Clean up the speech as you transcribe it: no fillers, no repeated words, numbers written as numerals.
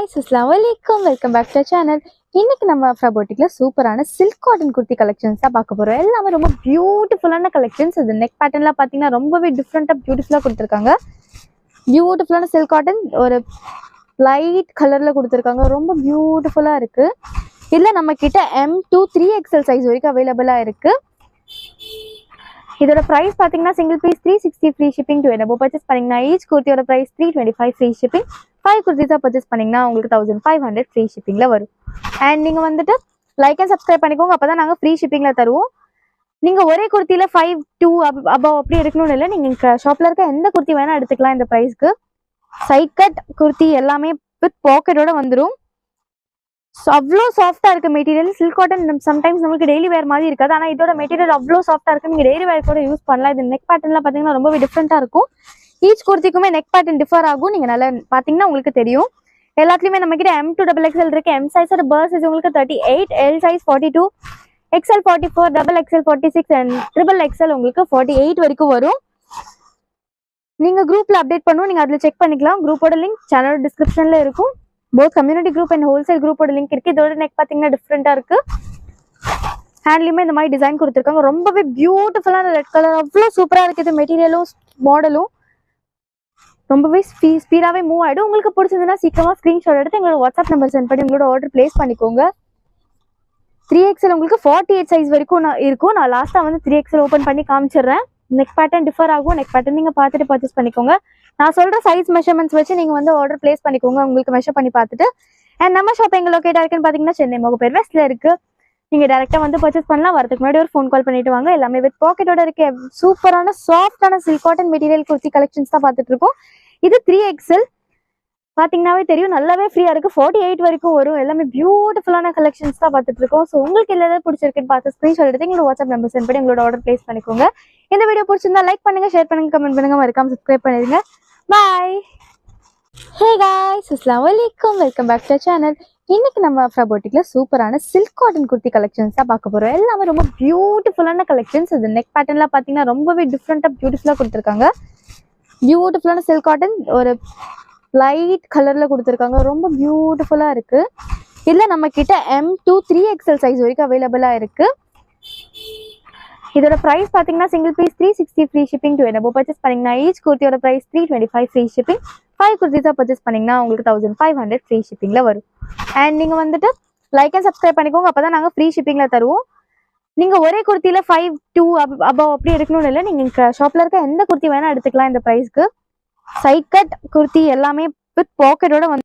guys, Assalamualaikum. Welcome back to our channel. இன்னைக்கு நம்ம அஃப்ரா பொட்டிக்ல சூப்பரான சில்க் காட்டன் குர்த்தி கலெக்ஷன்ஸ் தான் பார்க்க போறோம். எல்லாமே ரொம்ப பியூட்டிஃபுல்லான கலெக்ஷன்ஸ். இது நெக் பேட்டர்ன்ல பாத்தீங்கன்னா ரொம்பவே டிஃப்ரெண்டா பியூட்டிஃபுல்லா கொடுத்திருக்காங்க. பியூட்டிஃபுல்லான சில்க் காட்டன் ஒரு லைட் கலர்ல கொடுத்திருக்காங்க. ரொம்ப பியூட்டிஃபுல்லா இருக்கு. இல்ல நம்ம கிட்ட M2 3XL சைஸ் வரைக்கும் அவைலபிளா இருக்கு. இதோட பிரைஸ் பாத்தீங்கன்னா single piece 360 free shipping. Two என்னபோ பர்ச்சேஸ் பண்ணீங்கன்னா ஈச் குர்த்தியோட பிரைஸ் 325 ஃப்ரீ ஷிப்பிங். 5 குர்த்திஸா பர்ச்சேஸ் பண்ணீங்கன்னா உங்களுக்கு 1500 ஃப்ரீ ஷிப்பிங்ல வரும். அண்ட் நீங்க வந்துட்டு லைக் அண்ட் சப்ஸ்கிரைப் பண்ணிக்கோங்க, அப்பதான் நாங்க ஃப்ரீ ஷிப்பிங்ல தருவோம். நீங்க ஒரே குர்த்தியில 5 2 அபவ் அப்படி எடுக்கணும்னு இல்லை, நீங்க ஷாப்ல இருக்க எந்த குர்த்தி வேணா எடுத்துக்கலாம். இந்த பிரைஸ்க்கு சைட் கட் குர்த்தி எல்லாமே வித் பாக்கெட்டோட வந்துடும். அவ்வளோ சாஃப்டா இருக்கு மெட்டீரியல். சில்க் காட்டன் சம்டைம்ஸ் நமக்கு டெய்லி வேர் மாதிரி இருக்காது, ஆனா இதோட மெட்டீரியல் அவ்வளோ சாஃப்டா இருக்கு. நீங்க டெய்லி வேர் கூட யூஸ் பண்ணலாம். இது நெக் பேட்டர்ன்ல பாத்தீங்கன்னா ரொம்பவே டிஃப்ரெண்டா இருக்கும். ஈச் குர்த்திக்குமே நெக் பேட்டர்ன் டிஃபர் ஆகும். நீங்க நல்லா பாத்தீங்கன்னா உங்களுக்கு தெரியும். எல்லாத்துலயுமே நம்ம கிட்ட M2 XXL இருக்கு. M சைஸோட பர் சைஸ் உங்களுக்கு 38, L size 42, XL 44, XXL 46 and XXL உங்களுக்கு 48 வரைக்கும் வரும். நீங்க குரூப்ல அப்டேட் பண்ணுவோம், நீங்க அதுல செக் பண்ணிக்கலாம். குரூப்போட லிங்க் சேனலோட டிஸ்கிரிப்ஷன்ல இருக்கும். Both community group and wholesale குரூப்போட லிங்க் இருக்கு. இதோட நெக் பாத்தீங்கன்னா டிஃப்ரெண்டா இருக்கு. ஹேண்ட்லயுமே இந்த மாதிரி டிசைன் கொடுத்துருக்காங்க. ரொம்பவே பியூட்டிஃபுல்லான ரெட் கலர், அவ்வளோ சூப்பரா இருக்குது. மெட்டீரியலும் மாடலும் ரொம்பவே ஸ்பீடாவே மூவ் ஆயிடும். உங்களுக்கு பிடிச்சிருந்ததுன்னா சீக்கிரமா ஸ்கிரீன்ஷாட் எடுத்து எங்களோட வாட்ஸ்அப் நம்பர் சென்ட் பண்ணி உங்களோட ஆர்டர் பிளேஸ் பண்ணிக்கோங்க. 3XL உங்களுக்கு 48 சைஸ் வரைக்கும் இருக்கும். நான் லாஸ்டா வந்து 3XL ஓப்பன் பண்ணி காமிச்சிடுறேன். நெக் பேட்டர்ன் டிஃபர் ஆகும். நெக் பேட்டர்ன் நீங்க பார்த்துட்டு பர்ச்சேஸ் பண்ணிக்கோங்க. நான் சொல்ற சைஸ் மெஷர்மெண்ட்ஸ் வச்சு நீங்க வந்து ஆர்டர் பிளேஸ் பண்ணிக்கோங்க, உங்களுக்கு மெஷர் பண்ணி பார்த்துட்டு. அண்ட் நம்ம ஷாப் எங்க லொக்கேட் ஆயிருக்குன்னு பாத்தீங்கன்னா சென்னை மோகப்பேர் வெஸ்ட்ல இருக்கு. நீங்க டைரக்டா வந்து பர்ச்சேஸ் பண்ணலாம். வரதுக்கு முன்னாடி ஒரு ஃபோன் கால் பண்ணிட்டு வாங்க. எல்லாமே வித் பாக்கெட்டோட இருக்கு. சூப்பரான சாஃப்டான silk cotton material kurti collections தான் பார்த்துட்டு இருக்கோம். இது 3XL பாத்தீங்கன்னாவே தெரியும், நல்லாவே ஃப்ரீயா இருக்கு. 48 வரைக்கும் வரும். எல்லாமே பியூட்டிஃபுல்லான கலெக்ஷன்ஸ் தான் பார்த்துட்டு இருக்கோம். ஸோ உங்களுக்கு எதாவது பிடிச்சிருக்குன்னு பார்த்து ஸ்கிரீன்ஷாட் எடுத்து எங்களோட வாட்ஸ்அப் நம்பர் சென்ட் பண்ணி உங்களோட ஆர்டர் பிளேஸ் பண்ணிக்கோங்க. இந்த வீடியோ பிடிச்சிருந்தா லைக் பண்ணுங்க, ஷேர் பண்ணுங்க, கமெண்ட் பண்ணுங்க, மறக்காம சப்ஸ்கிரைப் பண்ணிடுங்க. பாய். ஹே guys, Assalamualaikum. Welcome back to our channel. இன்னைக்கு நம்ம அஃப்ரா பொட்டிக்ல சூப்பரான சில்க் காட்டன் குர்த்தி கலெக்ஷன்ஸ் தான் பார்க்க போறோம். எல்லாமே ரொம்ப பியூட்டிஃபுல்லான கலெக்ஷன்ஸ். இது நெக் பேட்டர்ன்ல பாத்தீங்கன்னா ரொம்பவே டிஃப்ரெண்டா பியூட்டிஃபுல்லா கொடுத்திருக்காங்க. பியூட்டிஃபுல்லான சில்க் காட்டன் ஒரு லைட் கலர்ல கொடுத்திருக்காங்க. ரொம்ப பியூட்டிஃபுல்லா இருக்கு. இல்ல நம்ம கிட்ட M2 3XL சைஸ் வரைக்கும் அவைலபிளா இருக்கு. இதோட பிரைஸ் பாத்தீங்கன்னா single piece 360 free shipping. Two என்னபோ பர்ச்சேஸ் பண்ணீங்கன்னா ஈச் குர்த்தியோட பிரைஸ் 325 ஃப்ரீ ஷிப்பிங். 5 குர்த்திஸா பர்ச்சேஸ் பண்ணீங்கன்னா உங்களுக்கு 1500 ஃப்ரீ ஷிப்பிங்ல வரும். அண்ட் நீங்க வந்துட்டு லைக் அண்ட் சப்ஸ்கிரைப் பண்ணிக்கோங்க, அப்பதான் நாங்க ஃப்ரீ ஷிப்பிங்ல தருவோம். நீங்க ஒரே குர்த்தியில 5 2 அபவ் அப்படி எடுக்கணும்னு இல்லை, நீங்க ஷாப்ல இருக்க எந்த குர்த்தி வேணா எடுத்துக்கலாம். இந்த பிரைஸ்க்கு சைட் கட் குர்த்தி எல்லாமே வித் பாக்கெட்டோட வந்து